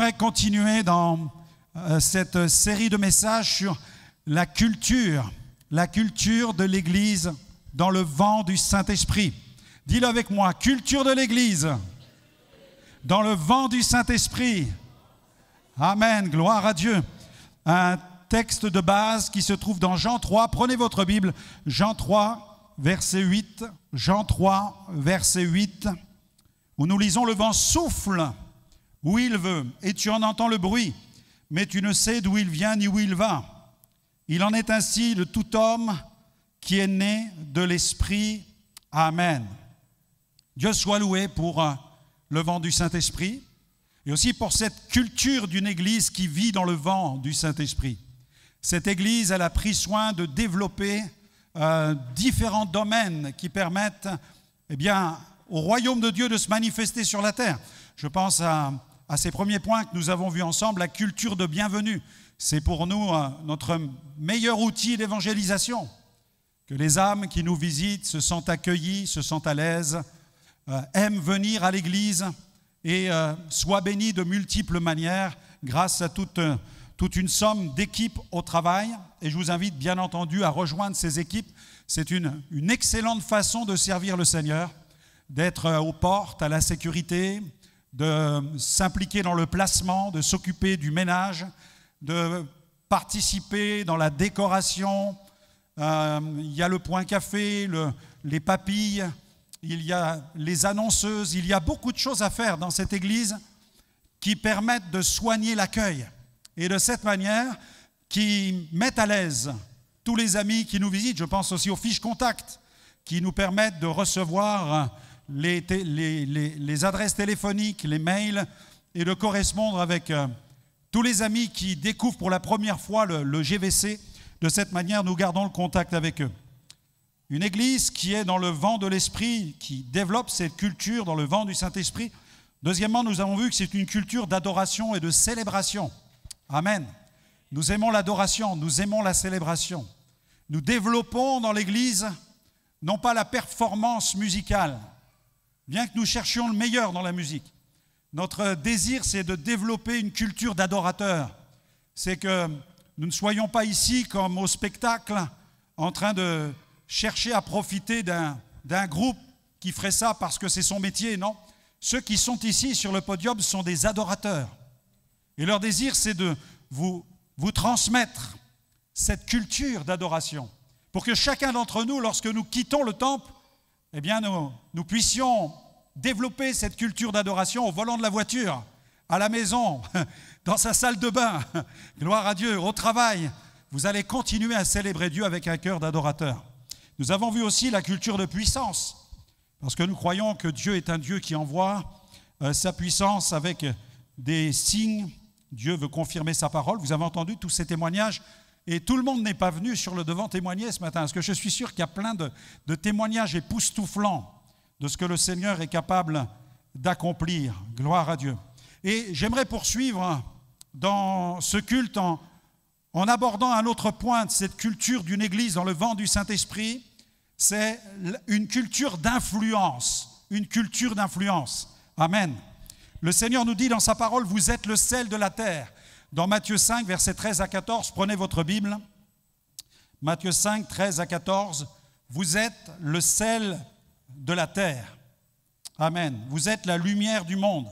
J'aimerais continuer dans cette série de messages sur la culture de l'Église dans le vent du Saint-Esprit. Dis-le avec moi, culture de l'Église dans le vent du Saint-Esprit. Amen, gloire à Dieu. Un texte de base qui se trouve dans Jean 3. Prenez votre Bible, Jean 3, verset 8. Jean 3, verset 8, où nous lisons « Le vent souffle où il veut, et tu en entends le bruit, mais tu ne sais d'où il vient ni où il va. Il en est ainsi de tout homme qui est né de l'Esprit. Amen. » Dieu soit loué pour le vent du Saint-Esprit et aussi pour cette culture d'une Église qui vit dans le vent du Saint-Esprit. Cette Église, elle a pris soin de développer différents domaines qui permettent au royaume de Dieu de se manifester sur la terre. Je pense à ces premiers points que nous avons vus ensemble, la culture de bienvenue. C'est pour nous notre meilleur outil d'évangélisation. Que les âmes qui nous visitent se sentent accueillies, se sentent à l'aise, aiment venir à l'Église et soient bénies de multiples manières grâce à toute une somme d'équipes au travail. Et je vous invite bien entendu à rejoindre ces équipes. C'est une excellente façon de servir le Seigneur, d'être aux portes, à la sécurité, de s'impliquer dans le placement, de s'occuper du ménage, de participer dans la décoration. Il y a le point café, les papilles, il y a les annonceuses, il y a beaucoup de choses à faire dans cette église qui permettent de soigner l'accueil et de cette manière qui mettent à l'aise tous les amis qui nous visitent. Je pense aussi aux fiches contacts qui nous permettent de recevoir les adresses téléphoniques, les mails et de correspondre avec tous les amis qui découvrent pour la première fois le GVC. De cette manière, nous gardons le contact avec eux. Une église qui est dans le vent de l'Esprit, qui développe cette culture dans le vent du Saint-Esprit. Deuxièmement, nous avons vu que c'est une culture d'adoration et de célébration. Amen. Nous aimons l'adoration, nous aimons la célébration. Nous développons dans l'église non pas la performance musicale, bien que nous cherchions le meilleur dans la musique. Notre désir, c'est de développer une culture d'adorateur. C'est que nous ne soyons pas ici comme au spectacle, en train de chercher à profiter d'un groupe qui ferait ça parce que c'est son métier, non. Ceux qui sont ici sur le podium sont des adorateurs. Et leur désir, c'est de vous transmettre cette culture d'adoration pour que chacun d'entre nous, lorsque nous quittons le temple, eh bien, nous puissions développer cette culture d'adoration au volant de la voiture, à la maison, dans sa salle de bain, gloire à Dieu, au travail. Vous allez continuer à célébrer Dieu avec un cœur d'adorateur. Nous avons vu aussi la culture de puissance, parce que nous croyons que Dieu est un Dieu qui envoie sa puissance avec des signes. Dieu veut confirmer sa parole. Vous avez entendu tous ces témoignages. Et tout le monde n'est pas venu sur le devant témoigner ce matin, parce que je suis sûr qu'il y a plein de témoignages époustouflants de ce que le Seigneur est capable d'accomplir. Gloire à Dieu. Et j'aimerais poursuivre dans ce culte en abordant un autre point de cette culture d'une église dans le vent du Saint-Esprit. C'est une culture d'influence. Une culture d'influence. Amen. Le Seigneur nous dit dans sa parole, vous êtes le sel de la terre. Dans Matthieu 5, versets 13 à 14, prenez votre Bible. Matthieu 5, 13 à 14, vous êtes le sel de la terre. Amen. Vous êtes la lumière du monde.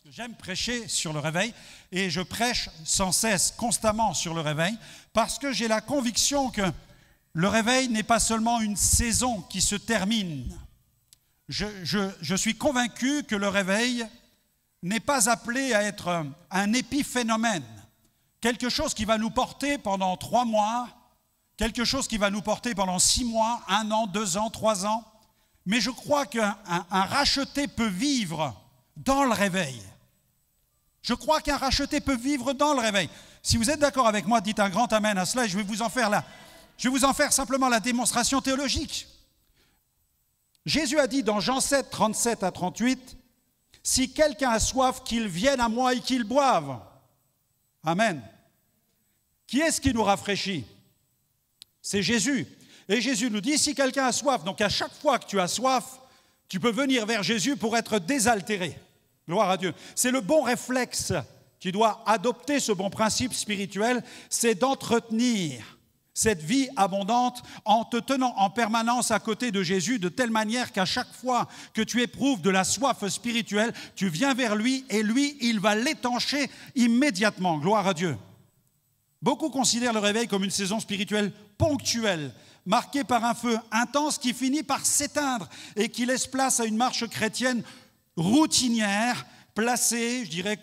J'aime prêcher sur le réveil et je prêche sans cesse, constamment sur le réveil, parce que j'ai la conviction que le réveil n'est pas seulement une saison qui se termine. Je suis convaincu que le réveil n'est pas appelé à être un épiphénomène, quelque chose qui va nous porter pendant 3 mois, quelque chose qui va nous porter pendant 6 mois, 1 an, 2 ans, 3 ans. Mais je crois qu'un racheté peut vivre dans le réveil. Je crois qu'un racheté peut vivre dans le réveil. Si vous êtes d'accord avec moi, dites un grand amen à cela et je vais vous en faire simplement la démonstration théologique. Jésus a dit dans Jean 7, 37 à 38, « Si quelqu'un a soif, qu'il vienne à moi et qu'il boive. » Amen. Qui est-ce qui nous rafraîchit? C'est Jésus. Et Jésus nous dit, si quelqu'un a soif, donc à chaque fois que tu as soif, tu peux venir vers Jésus pour être désaltéré. Gloire à Dieu. C'est le bon réflexe tu dois adopter ce bon principe spirituel, c'est d'entretenir cette vie abondante en te tenant en permanence à côté de Jésus de telle manière qu'à chaque fois que tu éprouves de la soif spirituelle, tu viens vers lui et lui, il va l'étancher immédiatement. Gloire à Dieu. Beaucoup considèrent le réveil comme une saison spirituelle ponctuelle, marquée par un feu intense qui finit par s'éteindre et qui laisse place à une marche chrétienne routinière, placée, je dirais,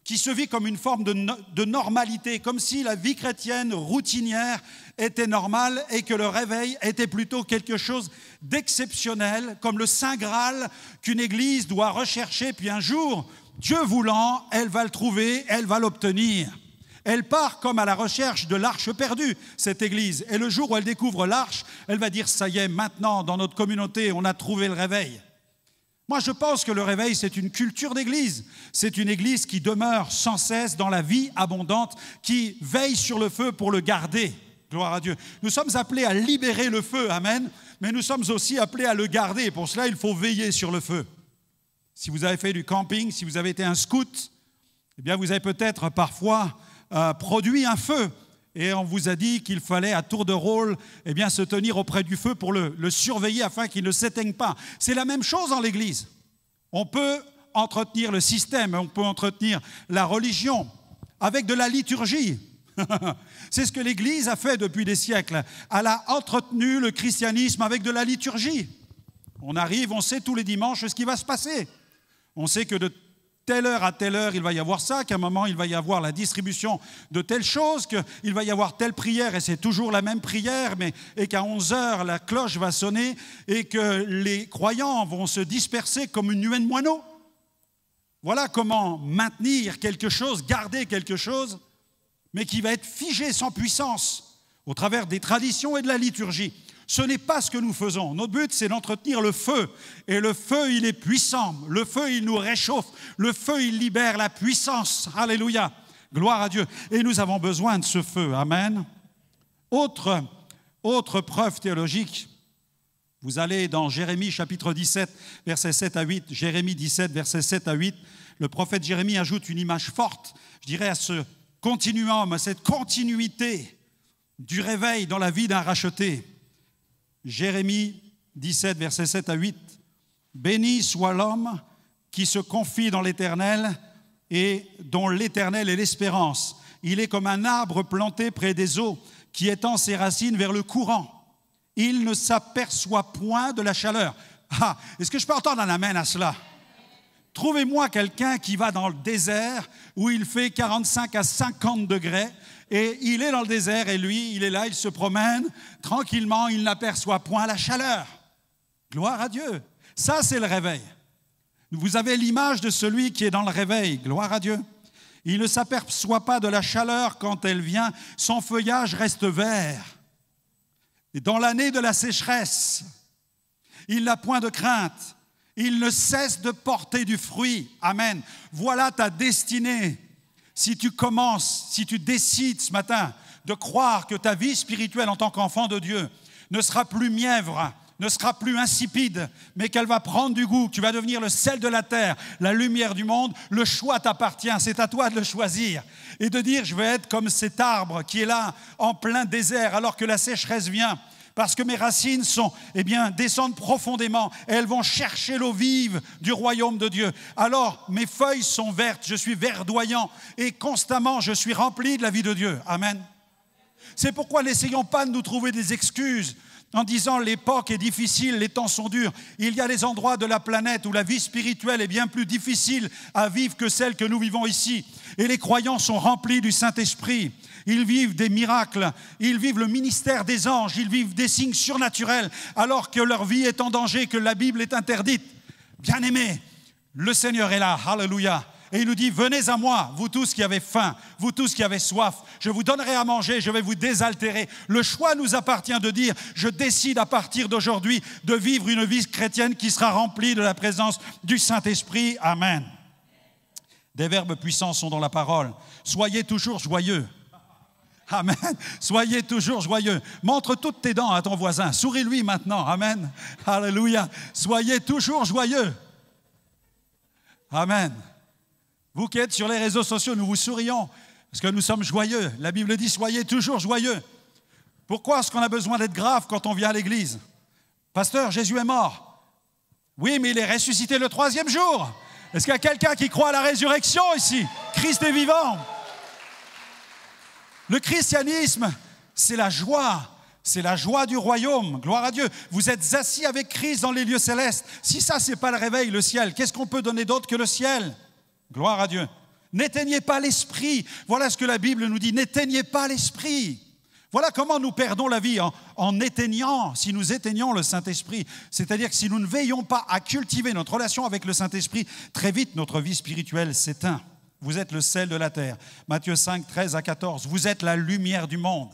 qui se vit comme une forme de normalité, comme si la vie chrétienne routinière était normale et que le réveil était plutôt quelque chose d'exceptionnel, comme le Saint Graal qu'une église doit rechercher, puis un jour, Dieu voulant, elle va le trouver, elle va l'obtenir. Elle part comme à la recherche de l'arche perdue, cette église. Et le jour où elle découvre l'arche, elle va dire, ça y est, maintenant, dans notre communauté, on a trouvé le réveil. Moi, je pense que le réveil, c'est une culture d'église. C'est une église qui demeure sans cesse dans la vie abondante, qui veille sur le feu pour le garder. Gloire à Dieu. Nous sommes appelés à libérer le feu, amen, mais nous sommes aussi appelés à le garder. Pour cela, il faut veiller sur le feu. Si vous avez fait du camping, si vous avez été un scout, eh bien, vous avez peut-être parfois produit un feu. Et on vous a dit qu'il fallait à tour de rôle eh bien, se tenir auprès du feu pour le surveiller afin qu'il ne s'éteigne pas. C'est la même chose dans l'Église. On peut entretenir le système, on peut entretenir la religion avec de la liturgie. C'est ce que l'Église a fait depuis des siècles. Elle a entretenu le christianisme avec de la liturgie. On arrive, on sait tous les dimanches ce qui va se passer. On sait que de telle heure à telle heure, il va y avoir ça, qu'à un moment, il va y avoir la distribution de telle chose, qu'il va y avoir telle prière, et c'est toujours la même prière, et qu'à 11 heures, la cloche va sonner, et que les croyants vont se disperser comme une nuée de moineaux. Voilà comment maintenir quelque chose, garder quelque chose, mais qui va être figé sans puissance, au travers des traditions et de la liturgie. Ce n'est pas ce que nous faisons. Notre but, c'est d'entretenir le feu. Et le feu, il est puissant. Le feu, il nous réchauffe. Le feu, il libère la puissance. Alléluia. Gloire à Dieu. Et nous avons besoin de ce feu. Amen. Autre preuve théologique. Vous allez dans Jérémie chapitre 17, versets 7 à 8. Jérémie 17, versets 7 à 8. Le prophète Jérémie ajoute une image forte, je dirais, à ce continuum, à cette continuité du réveil dans la vie d'un racheté. Jérémie 17, versets 7 à 8. « Béni soit l'homme qui se confie dans l'Éternel et dont l'Éternel est l'espérance. Il est comme un arbre planté près des eaux qui étend ses racines vers le courant. Il ne s'aperçoit point de la chaleur. » Ah, est-ce que je peux entendre un amen à cela? Trouvez-moi quelqu'un qui va dans le désert où il fait 45 à 50 degrés et il est dans le désert et lui, il est là, il se promène tranquillement, il n'aperçoit point la chaleur. Gloire à Dieu. Ça, c'est le réveil. Vous avez l'image de celui qui est dans le réveil. Gloire à Dieu. Il ne s'aperçoit pas de la chaleur quand elle vient. Son feuillage reste vert. Et dans l'année de la sécheresse, il n'a point de crainte. Il ne cesse de porter du fruit. Amen. Voilà ta destinée. Si tu commences, si tu décides ce matin de croire que ta vie spirituelle en tant qu'enfant de Dieu ne sera plus mièvre, ne sera plus insipide, mais qu'elle va prendre du goût, que tu vas devenir le sel de la terre, la lumière du monde, le choix t'appartient, c'est à toi de le choisir. Et de dire, je vais être comme cet arbre qui est là en plein désert alors que la sécheresse vient. Parce que mes racines descendent profondément et elles vont chercher l'eau vive du royaume de Dieu. Alors, mes feuilles sont vertes, je suis verdoyant et constamment, je suis rempli de la vie de Dieu. Amen. C'est pourquoi n'essayons pas de nous trouver des excuses en disant l'époque est difficile, les temps sont durs. Il y a des endroits de la planète où la vie spirituelle est bien plus difficile à vivre que celle que nous vivons ici. Et les croyants sont remplis du Saint-Esprit. Ils vivent des miracles, ils vivent le ministère des anges, ils vivent des signes surnaturels, alors que leur vie est en danger, que la Bible est interdite. Bien-aimés, le Seigneur est là, alléluia. Et il nous dit, venez à moi, vous tous qui avez faim, vous tous qui avez soif, je vous donnerai à manger, je vais vous désaltérer. Le choix nous appartient de dire, je décide à partir d'aujourd'hui de vivre une vie chrétienne qui sera remplie de la présence du Saint-Esprit. Amen. Des verbes puissants sont dans la parole. Soyez toujours joyeux. Amen. Soyez toujours joyeux. Montre toutes tes dents à ton voisin. Souris-lui maintenant. Amen. Alléluia. Soyez toujours joyeux. Amen. Vous qui êtes sur les réseaux sociaux, nous vous sourions parce que nous sommes joyeux. La Bible dit, soyez toujours joyeux. Pourquoi est-ce qu'on a besoin d'être grave quand on vient à l'église? Pasteur, Jésus est mort. Oui, mais il est ressuscité le 3e jour. Est-ce qu'il y a quelqu'un qui croit à la résurrection ici? Christ est vivant. Le christianisme, c'est la joie. C'est la joie du royaume. Gloire à Dieu. Vous êtes assis avec Christ dans les lieux célestes. Si ça, ce n'est pas le réveil, le ciel, qu'est-ce qu'on peut donner d'autre que le ciel? Gloire à Dieu. N'éteignez pas l'esprit. Voilà ce que la Bible nous dit. N'éteignez pas l'esprit. Voilà comment nous perdons la vie, en éteignant, si nous éteignons le Saint-Esprit. C'est-à-dire que si nous ne veillons pas à cultiver notre relation avec le Saint-Esprit, très vite notre vie spirituelle s'éteint. Vous êtes le sel de la terre. Matthieu 5, 13 à 14. Vous êtes la lumière du monde.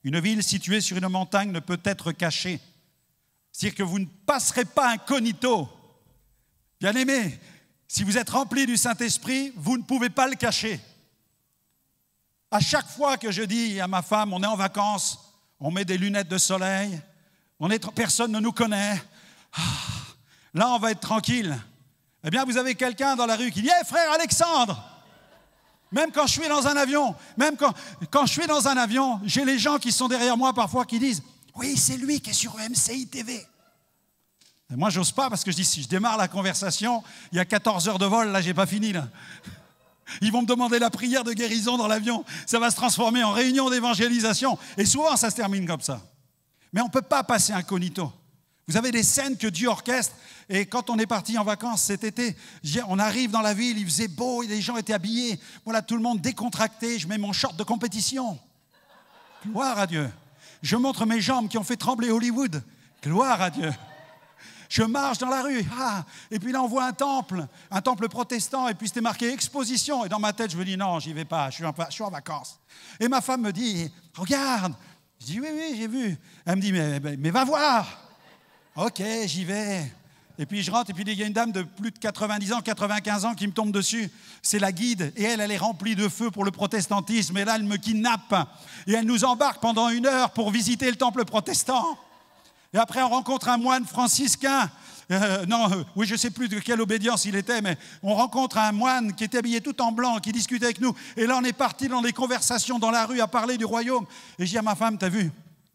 Une ville située sur une montagne ne peut être cachée. C'est-à-dire que vous ne passerez pas incognito. Bien-aimés, si vous êtes rempli du Saint-Esprit, vous ne pouvez pas le cacher. À chaque fois que je dis à ma femme, on est en vacances, on met des lunettes de soleil, personne ne nous connaît, là on va être tranquille. Eh bien vous avez quelqu'un dans la rue qui dit « Hey frère Alexandre !» Même quand je suis dans un avion, quand je suis dans un avion, j'ai les gens qui sont derrière moi parfois qui disent « Oui, c'est lui qui est sur MCI TV ». Et moi, j'ose pas parce que je dis, si je démarre la conversation, il y a 14 heures de vol, là, j'ai pas fini, là. Ils vont me demander la prière de guérison dans l'avion. Ça va se transformer en réunion d'évangélisation. Et souvent, ça se termine comme ça. Mais on ne peut pas passer incognito. Vous avez des scènes que Dieu orchestre. Et quand on est parti en vacances cet été, on arrive dans la ville, il faisait beau, et les gens étaient habillés. Voilà, tout le monde décontracté. Je mets mon short de compétition. Gloire à Dieu. Je montre mes jambes qui ont fait trembler Hollywood. Gloire à Dieu. Je marche dans la rue, et puis là on voit un temple protestant, et puis c'était marqué exposition. Et dans ma tête, je me dis non, j'y vais pas, je suis en vacances. Et ma femme me dit, regarde. Je dis oui, j'ai vu. Elle me dit, mais va voir. Ok, j'y vais. Et puis je rentre, et puis il y a une dame de plus de 90 ans, 95 ans qui me tombe dessus. C'est la guide, et elle est remplie de feu pour le protestantisme. Et là, elle me kidnappe, et elle nous embarque pendant 1 heure pour visiter le temple protestant. Et après, on rencontre un moine franciscain. Je ne sais plus de quelle obédience il était, mais on rencontre un moine qui était habillé tout en blanc, qui discutait avec nous. Et là, on est parti dans des conversations dans la rue à parler du royaume. Et je dis à ma femme, t'as vu,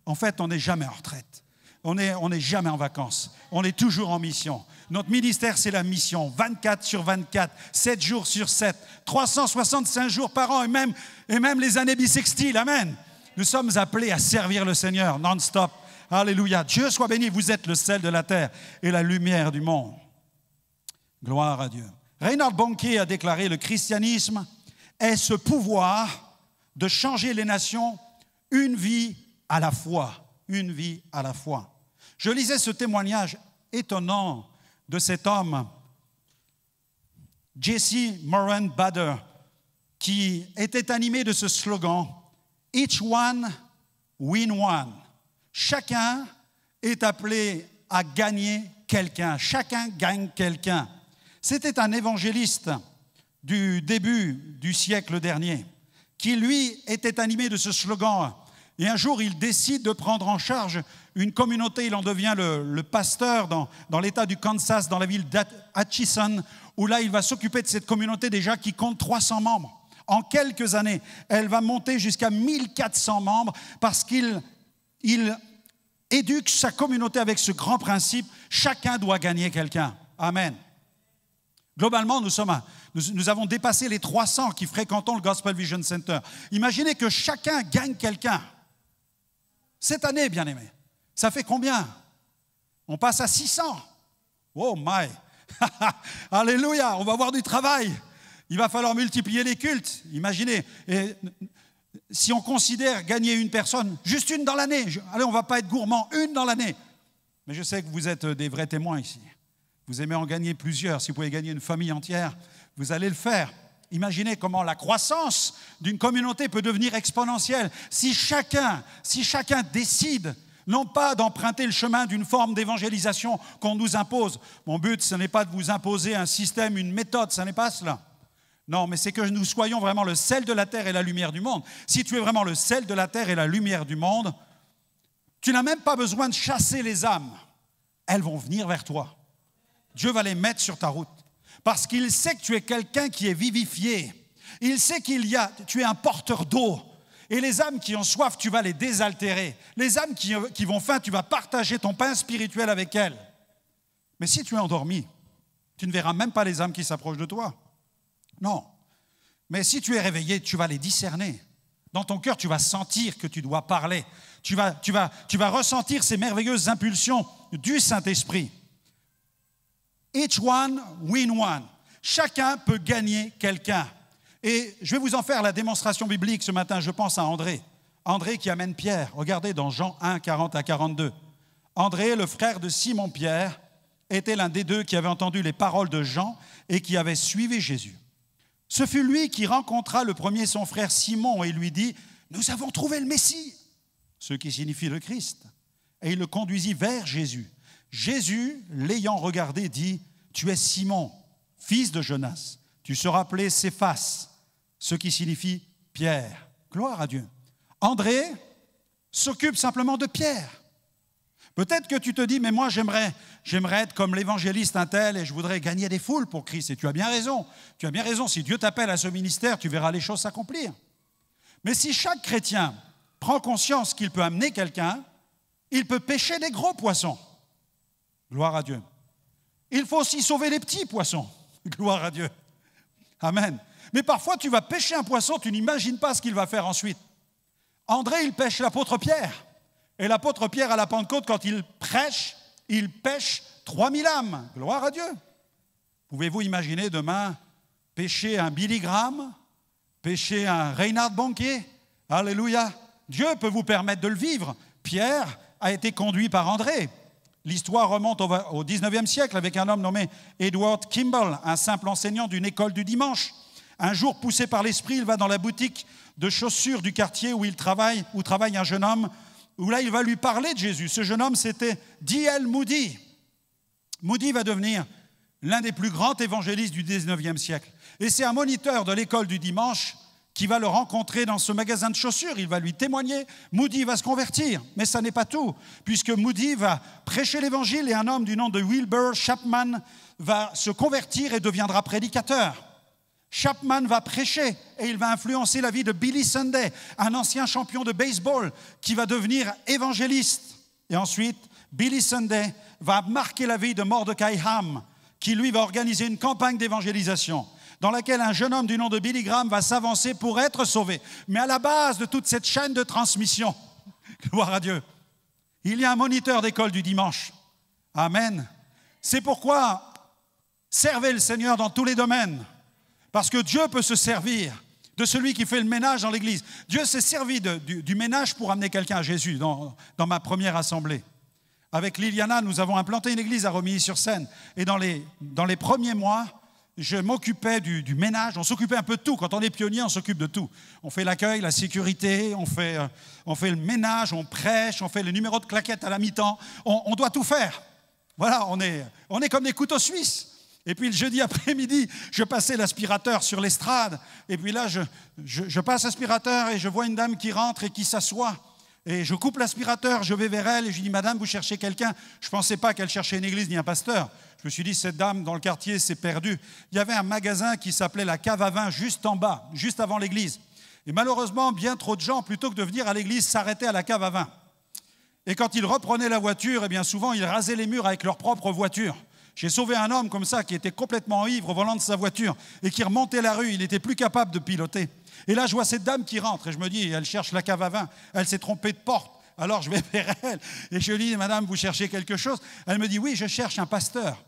en fait, on n'est jamais en retraite. On n'est jamais en vacances. On est toujours en mission. Notre ministère, c'est la mission. 24 sur 24, 7 jours sur 7, 365 jours par an, et même les années bissextiles. Amen. Nous sommes appelés à servir le Seigneur non-stop. Alléluia. Dieu soit béni. Vous êtes le sel de la terre et la lumière du monde. Gloire à Dieu. Reinhard Bonnke a déclaré, le christianisme est ce pouvoir de changer les nations une vie à la fois. Une vie à la fois. Je lisais ce témoignage étonnant de cet homme, Jesse Moran Bader, qui était animé de ce slogan « Each one, win one ». Chacun est appelé à gagner quelqu'un. Chacun gagne quelqu'un. C'était un évangéliste du début du siècle dernier qui, lui, était animé de ce slogan. Et un jour, il décide de prendre en charge une communauté. Il en devient le pasteur dans l'État du Kansas, dans la ville d'Atchison, où là, il va s'occuper de cette communauté déjà qui compte 300 membres. En quelques années, elle va monter jusqu'à 1400 membres parce qu'il éduque sa communauté avec ce grand principe, chacun doit gagner quelqu'un. Amen. Globalement, nous avons dépassé les 300 qui fréquentons le Gospel Vision Center. Imaginez que chacun gagne quelqu'un. Cette année, bien-aimés, ça fait combien? On passe à 600. Oh my! Alléluia! On va avoir du travail. Il va falloir multiplier les cultes. Imaginez. Et si on considère gagner une personne, juste une dans l'année, allez, on ne va pas être gourmand, une dans l'année. Mais je sais que vous êtes des vrais témoins ici. Vous aimez en gagner plusieurs. Si vous pouvez gagner une famille entière, vous allez le faire. Imaginez comment la croissance d'une communauté peut devenir exponentielle si chacun décide non pas d'emprunter le chemin d'une forme d'évangélisation qu'on nous impose. Mon but, ce n'est pas de vous imposer un système, une méthode, ce n'est pas cela. Non, mais c'est que nous soyons vraiment le sel de la terre et la lumière du monde. Si tu es vraiment le sel de la terre et la lumière du monde, tu n'as même pas besoin de chasser les âmes. Elles vont venir vers toi. Dieu va les mettre sur ta route. Parce qu'il sait que tu es quelqu'un qui est vivifié. Il sait tu es un porteur d'eau. Et les âmes qui ont soif, tu vas les désaltérer. Les âmes qui vont faim, tu vas partager ton pain spirituel avec elles. Mais si tu es endormi, tu ne verras même pas les âmes qui s'approchent de toi. Non. Mais si tu es réveillé, tu vas les discerner. Dans ton cœur, tu vas sentir que tu dois parler. Tu vas ressentir ces merveilleuses impulsions du Saint-Esprit. Each one win one. Chacun peut gagner quelqu'un. Et je vais vous en faire la démonstration biblique ce matin. Je pense à André. André qui amène Pierre. Regardez dans Jean 1, 40 à 42. André, le frère de Simon-Pierre, était l'un des deux qui avait entendu les paroles de Jean et qui avait suivi Jésus. Ce fut lui qui rencontra le premier son frère Simon et lui dit « Nous avons trouvé le Messie », ce qui signifie le Christ. Et il le conduisit vers Jésus. Jésus, l'ayant regardé, dit « Tu es Simon, fils de Jonas. Tu seras appelé Céphas, ce qui signifie Pierre. » Gloire à Dieu. André s'occupe simplement de Pierre. Peut-être que tu te dis, mais moi j'aimerais être comme l'évangéliste un tel et je voudrais gagner des foules pour Christ. Et tu as bien raison. Tu as bien raison. Si Dieu t'appelle à ce ministère, tu verras les choses s'accomplir. Mais si chaque chrétien prend conscience qu'il peut amener quelqu'un, il peut pêcher des gros poissons. Gloire à Dieu. Il faut aussi sauver les petits poissons. Gloire à Dieu. Amen. Mais parfois, tu vas pêcher un poisson, tu n'imagines pas ce qu'il va faire ensuite. André, il pêche l'apôtre Pierre. Et l'apôtre Pierre, à la Pentecôte, quand il prêche, il pêche 3000 âmes. Gloire à Dieu. Pouvez-vous imaginer demain pêcher un Billy Graham, pêcher un Reinhard Bonnke? Alléluia. Dieu peut vous permettre de le vivre. Pierre a été conduit par André. L'histoire remonte au 19e siècle avec un homme nommé Edward Kimball, un simple enseignant d'une école du dimanche. Un jour, poussé par l'esprit, il va dans la boutique de chaussures du quartier où travaille un jeune homme, où là, il va lui parler de Jésus. Ce jeune homme, c'était D.L. Moody. Moody va devenir l'un des plus grands évangélistes du 19e siècle. Et c'est un moniteur de l'école du dimanche qui va le rencontrer dans ce magasin de chaussures. Il va lui témoigner. Moody va se convertir. Mais ça n'est pas tout, puisque Moody va prêcher l'évangile et un homme du nom de Wilbur Chapman va se convertir et deviendra prédicateur. Chapman va prêcher et il va influencer la vie de Billy Sunday, un ancien champion de baseball qui va devenir évangéliste. Et ensuite, Billy Sunday va marquer la vie de Mordecai Ham, qui lui va organiser une campagne d'évangélisation dans laquelle un jeune homme du nom de Billy Graham va s'avancer pour être sauvé. Mais à la base de toute cette chaîne de transmission, gloire à Dieu, il y a un moniteur d'école du dimanche. Amen. C'est pourquoi servez le Seigneur dans tous les domaines. Parce que Dieu peut se servir de celui qui fait le ménage dans l'église. Dieu s'est servi du ménage pour amener quelqu'un à Jésus dans ma première assemblée. Avec Liliana, nous avons implanté une église à Romilly-sur-Seine. Et dans les premiers mois, je m'occupais du ménage. On s'occupait un peu de tout. Quand on est pionnier, on s'occupe de tout. On fait l'accueil, la sécurité, on fait le ménage, on prêche, on fait le numéro de claquette à la mi-temps. On doit tout faire. Voilà, on est comme des couteaux suisses. Et puis le jeudi après-midi, je passais l'aspirateur sur l'estrade. Et puis là, je passe l'aspirateur et je vois une dame qui rentre et qui s'assoit. Et je coupe l'aspirateur, je vais vers elle et je lui dis « Madame, vous cherchez quelqu'un ?» Je ne pensais pas qu'elle cherchait une église ni un pasteur. Je me suis dit « Cette dame dans le quartier s'est perdue. » Il y avait un magasin qui s'appelait la Cave à Vin juste en bas, juste avant l'église. Et malheureusement, bien trop de gens, plutôt que de venir à l'église, s'arrêtaient à la Cave à Vin. Et quand ils reprenaient la voiture, eh bien souvent, ils rasaient les murs avec leur propre voiture. J'ai sauvé un homme comme ça qui était complètement ivre au volant de sa voiture et qui remontait la rue. Il n'était plus capable de piloter. Et là, je vois cette dame qui rentre et je me dis, elle cherche la Cave à Vin. Elle s'est trompée de porte. Alors, je vais vers elle et je lui dis, Madame, vous cherchez quelque chose? Elle me dit, oui, je cherche un pasteur.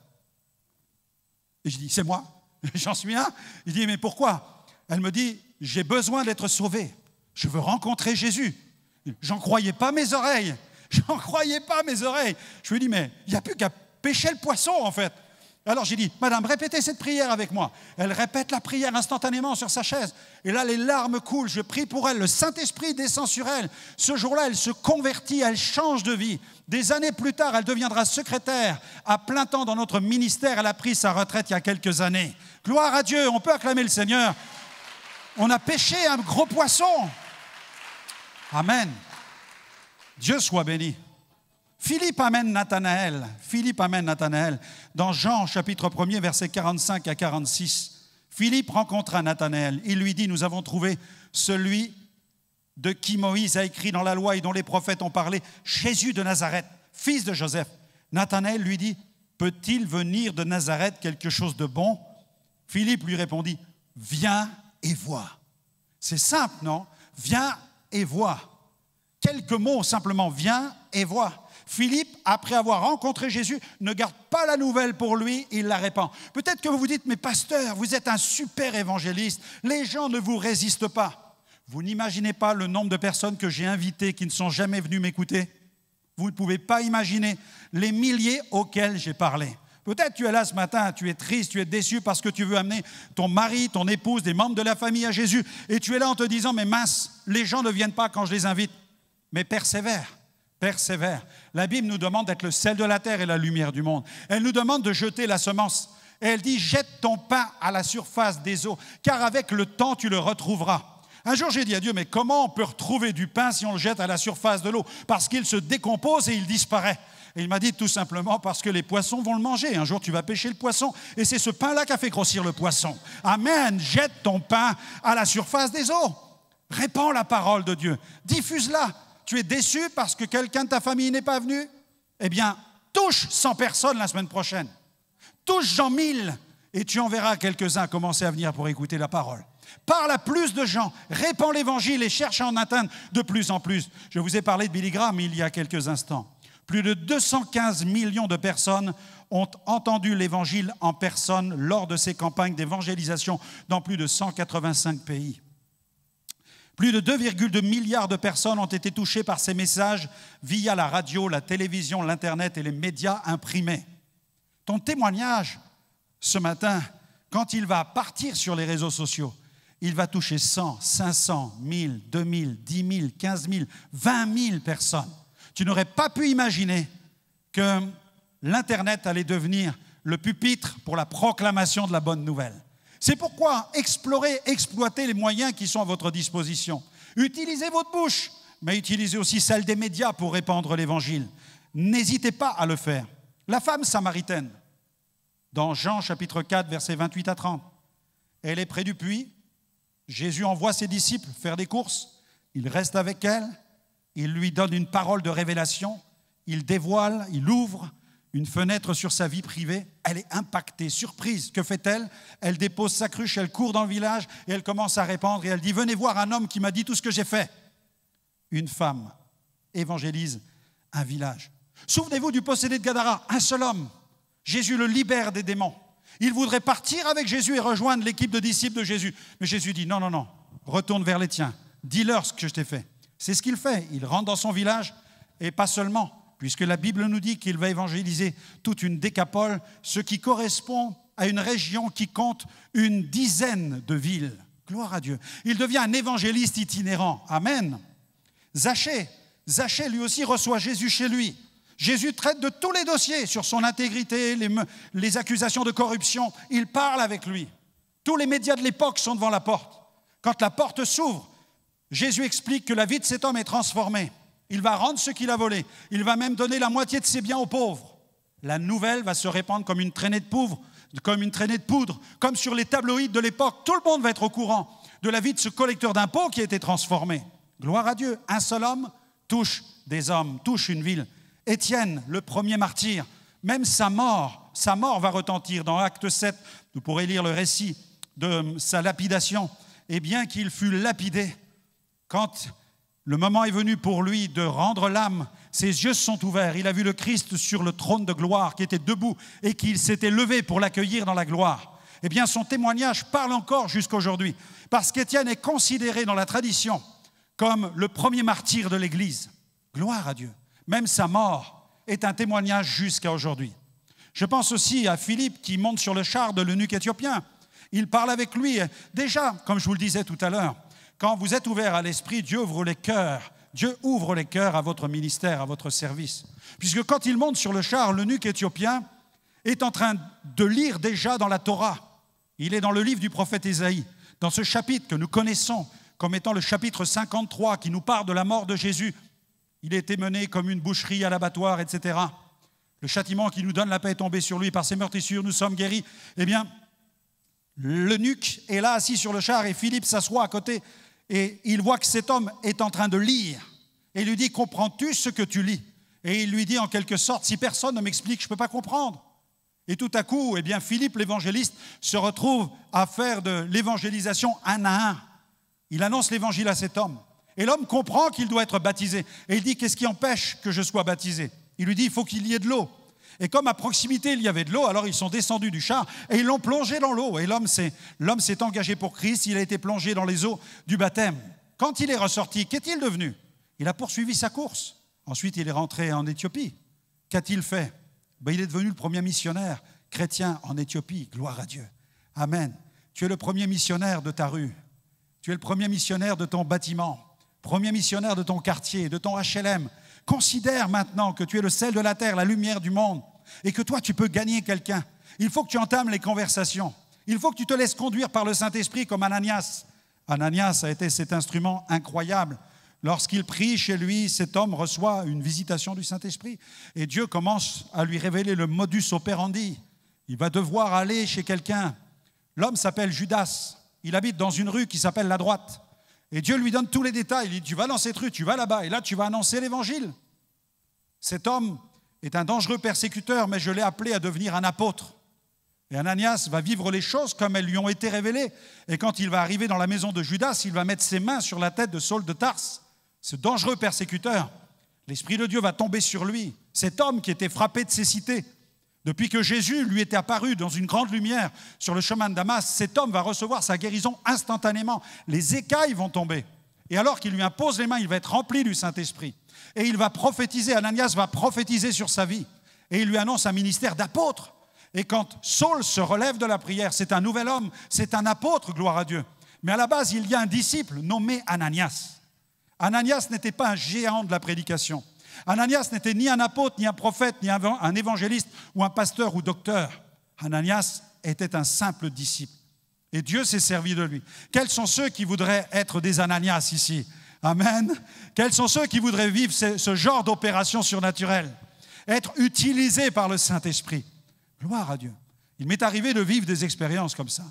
Et je dis, c'est moi. J'en suis un. Il dit, mais pourquoi? Elle me dit, j'ai besoin d'être sauvé. Je veux rencontrer Jésus. J'en croyais pas mes oreilles. J'en croyais pas mes oreilles. Je lui dis, mais il n'y a plus qu'à pêcher le poisson, en fait. Alors j'ai dit, Madame, répétez cette prière avec moi. Elle répète la prière instantanément sur sa chaise. Et là, les larmes coulent. Je prie pour elle. Le Saint-Esprit descend sur elle. Ce jour-là, elle se convertit, elle change de vie. Des années plus tard, elle deviendra secrétaire à plein temps dans notre ministère. Elle a pris sa retraite il y a quelques années. Gloire à Dieu, on peut acclamer le Seigneur. On a pêché un gros poisson. Amen. Dieu soit béni. Philippe amène Nathanaël. Philippe amène Nathanaël. Dans Jean, chapitre 1er, versets 45 à 46, Philippe rencontra Nathanaël. Il lui dit, nous avons trouvé celui de qui Moïse a écrit dans la loi et dont les prophètes ont parlé, Jésus de Nazareth, fils de Joseph. Nathanaël lui dit, peut-il venir de Nazareth quelque chose de bon? Philippe lui répondit, viens et vois. C'est simple, non? Viens et vois. Quelques mots simplement, viens et vois. Philippe, après avoir rencontré Jésus, ne garde pas la nouvelle pour lui, il la répand. Peut-être que vous vous dites, mais pasteur, vous êtes un super évangéliste, les gens ne vous résistent pas. Vous n'imaginez pas le nombre de personnes que j'ai invitées qui ne sont jamais venues m'écouter. Vous ne pouvez pas imaginer les milliers auxquels j'ai parlé. Peut-être tu es là ce matin, tu es triste, tu es déçu parce que tu veux amener ton mari, ton épouse, des membres de la famille à Jésus. Et tu es là en te disant, mais mince, les gens ne viennent pas quand je les invite. Mais persévère. Persévère. La Bible nous demande d'être le sel de la terre et la lumière du monde. Elle nous demande de jeter la semence. Et elle dit, jette ton pain à la surface des eaux, car avec le temps, tu le retrouveras. Un jour, j'ai dit à Dieu, mais comment on peut retrouver du pain si on le jette à la surface de l'eau? Parce qu'il se décompose et il disparaît. Et il m'a dit tout simplement parce que les poissons vont le manger. Un jour, tu vas pêcher le poisson et c'est ce pain-là qui a fait grossir le poisson. Amen. Jette ton pain à la surface des eaux. Répands la parole de Dieu. Diffuse-la. Tu es déçu parce que quelqu'un de ta famille n'est pas venu? Eh bien, touche 100 personnes la semaine prochaine. Touche Jean 1000 et tu en verras quelques-uns commencer à venir pour écouter la parole. Parle à plus de gens, répands l'évangile et cherche à en atteindre de plus en plus. Je vous ai parlé de Billy Graham il y a quelques instants. Plus de 215 millions de personnes ont entendu l'évangile en personne lors de ces campagnes d'évangélisation dans plus de 185 pays. Plus de 2,2 milliards de personnes ont été touchées par ces messages via la radio, la télévision, l'Internet et les médias imprimés. Ton témoignage ce matin, quand il va partir sur les réseaux sociaux, il va toucher 100, 500, 1000, 2000, 10 000, 15 000, 20 000 personnes. Tu n'aurais pas pu imaginer que l'Internet allait devenir le pupitre pour la proclamation de la bonne nouvelle. C'est pourquoi explorez, exploitez les moyens qui sont à votre disposition. Utilisez votre bouche, mais utilisez aussi celle des médias pour répandre l'Évangile. N'hésitez pas à le faire. La femme samaritaine, dans Jean chapitre 4, versets 28 à 30, elle est près du puits. Jésus envoie ses disciples faire des courses. Il reste avec elle. Il lui donne une parole de révélation. Il dévoile, il ouvre une fenêtre sur sa vie privée. Elle est impactée, surprise. Que fait-elle? Elle dépose sa cruche, elle court dans le village et elle commence à répandre. Et elle dit, venez voir un homme qui m'a dit tout ce que j'ai fait. Une femme évangélise un village. Souvenez-vous du possédé de Gadara, un seul homme. Jésus le libère des démons. Il voudrait partir avec Jésus et rejoindre l'équipe de disciples de Jésus. Mais Jésus dit, non, non, non, retourne vers les tiens. Dis-leur ce que je t'ai fait. C'est ce qu'il fait. Il rentre dans son village et pas seulement, puisque la Bible nous dit qu'il va évangéliser toute une décapole, ce qui correspond à une région qui compte une dizaine de villes. Gloire à Dieu. Il devient un évangéliste itinérant. Amen. Zachée lui aussi reçoit Jésus chez lui. Jésus traite de tous les dossiers sur son intégrité, les accusations de corruption. Il parle avec lui. Tous les médias de l'époque sont devant la porte. Quand la porte s'ouvre, Jésus explique que la vie de cet homme est transformée. Il va rendre ce qu'il a volé. Il va même donner la moitié de ses biens aux pauvres. La nouvelle va se répandre comme une traînée de poudre, comme sur les tabloïds de l'époque. Tout le monde va être au courant de la vie de ce collecteur d'impôts qui a été transformé. Gloire à Dieu. Un seul homme touche des hommes, touche une ville. Étienne, le premier martyr, même sa mort va retentir. Dans Acte 7, vous pourrez lire le récit de sa lapidation. Et bien qu'il fût lapidé, quand le moment est venu pour lui de rendre l'âme, ses yeux se sont ouverts. Il a vu le Christ sur le trône de gloire qui était debout et qu'il s'était levé pour l'accueillir dans la gloire. Eh bien, son témoignage parle encore jusqu'à aujourd'hui, parce qu'Étienne est considéré dans la tradition comme le premier martyr de l'Église. Gloire à Dieu. Même sa mort est un témoignage jusqu'à aujourd'hui. Je pense aussi à Philippe qui monte sur le char de l'eunuque éthiopien. Il parle avec lui. Déjà, comme je vous le disais tout à l'heure, quand vous êtes ouvert à l'esprit, Dieu ouvre les cœurs à votre ministère, à votre service. Puisque quand il monte sur le char, l'eunuque éthiopien est en train de lire déjà dans la Torah. Il est dans le livre du prophète Ésaïe, dans ce chapitre que nous connaissons comme étant le chapitre 53 qui nous parle de la mort de Jésus. Il a été mené comme une boucherie à l'abattoir, etc. Le châtiment qui nous donne la paix est tombé sur lui. Par ses meurtrissures, nous sommes guéris. Eh bien, l'eunuque est là, assis sur le char, et Philippe s'assoit à côté, et il voit que cet homme est en train de lire. Et il lui dit, comprends-tu ce que tu lis? Et il lui dit en quelque sorte, si personne ne m'explique, je ne peux pas comprendre. Et tout à coup, eh bien, Philippe l'évangéliste se retrouve à faire de l'évangélisation un à un. Il annonce l'évangile à cet homme. Et l'homme comprend qu'il doit être baptisé. Et il dit, qu'est-ce qui empêche que je sois baptisé? Il lui dit, il faut qu'il y ait de l'eau. Et comme à proximité, il y avait de l'eau, alors ils sont descendus du char et ils l'ont plongé dans l'eau. Et l'homme s'est engagé pour Christ, il a été plongé dans les eaux du baptême. Quand il est ressorti, qu'est-il devenu? Il a poursuivi sa course. Ensuite, il est rentré en Éthiopie. Qu'a-t-il fait? Il est devenu le premier missionnaire chrétien en Éthiopie. Gloire à Dieu. Amen. Tu es le premier missionnaire de ta rue. Tu es le premier missionnaire de ton bâtiment. Premier missionnaire de ton quartier, de ton HLM. Considère maintenant que tu es le sel de la terre, la lumière du monde, et que toi, tu peux gagner quelqu'un. Il faut que tu entames les conversations. Il faut que tu te laisses conduire par le Saint-Esprit comme Ananias. Ananias a été cet instrument incroyable. Lorsqu'il prie chez lui, cet homme reçoit une visitation du Saint-Esprit. Et Dieu commence à lui révéler le modus operandi. Il va devoir aller chez quelqu'un. L'homme s'appelle Judas. Il habite dans une rue qui s'appelle la droite. Et Dieu lui donne tous les détails. Il dit, tu vas dans cette rue, tu vas là-bas, et là, tu vas annoncer l'évangile. Cet homme est un dangereux persécuteur, mais je l'ai appelé à devenir un apôtre. Et Ananias va vivre les choses comme elles lui ont été révélées. Et quand il va arriver dans la maison de Judas, il va mettre ses mains sur la tête de Saul de Tarse, ce dangereux persécuteur. L'Esprit de Dieu va tomber sur lui. Cet homme qui était frappé de cécité, depuis que Jésus lui était apparu dans une grande lumière sur le chemin de Damas, cet homme va recevoir sa guérison instantanément. Les écailles vont tomber. Et alors qu'il lui impose les mains, il va être rempli du Saint-Esprit. Et il va prophétiser, Ananias va prophétiser sur sa vie. Et il lui annonce un ministère d'apôtre. Et quand Saul se relève de la prière, c'est un nouvel homme, c'est un apôtre, gloire à Dieu. Mais à la base, il y a un disciple nommé Ananias. Ananias n'était pas un géant de la prédication. Ananias n'était ni un apôtre, ni un prophète, ni un évangéliste, ou un pasteur ou docteur. Ananias était un simple disciple. Et Dieu s'est servi de lui. Quels sont ceux qui voudraient être des Ananias ici? Amen. Quels sont ceux qui voudraient vivre ce genre d'opération surnaturelle? Être utilisés par le Saint-Esprit. Gloire à Dieu. Il m'est arrivé de vivre des expériences comme ça,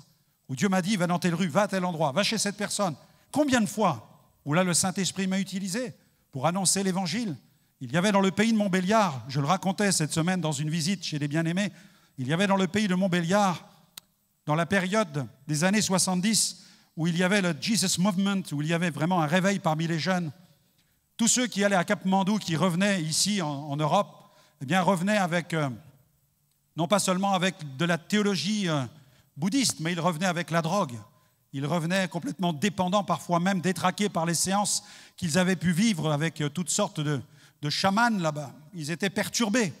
où Dieu m'a dit, va dans telle rue, va à tel endroit, va chez cette personne. Combien de fois où là le Saint-Esprit m'a utilisé pour annoncer l'Évangile? Il y avait dans le pays de Montbéliard, je le racontais cette semaine dans une visite chez les bien-aimés, il y avait dans le pays de Montbéliard, dans la période des années 70, où il y avait le Jesus Movement, où il y avait vraiment un réveil parmi les jeunes, tous ceux qui allaient à Katmandou, qui revenaient ici en Europe, eh bien revenaient avec, non pas seulement avec de la théologie bouddhiste, mais ils revenaient avec la drogue. Ils revenaient complètement dépendants, parfois même détraqués par les séances qu'ils avaient pu vivre avec toutes sortes de chamans là-bas. Ils étaient perturbés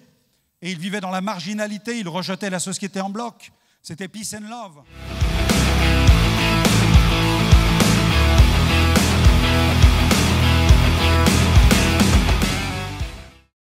et ils vivaient dans la marginalité, ils rejetaient la société en bloc. C'était peace and love.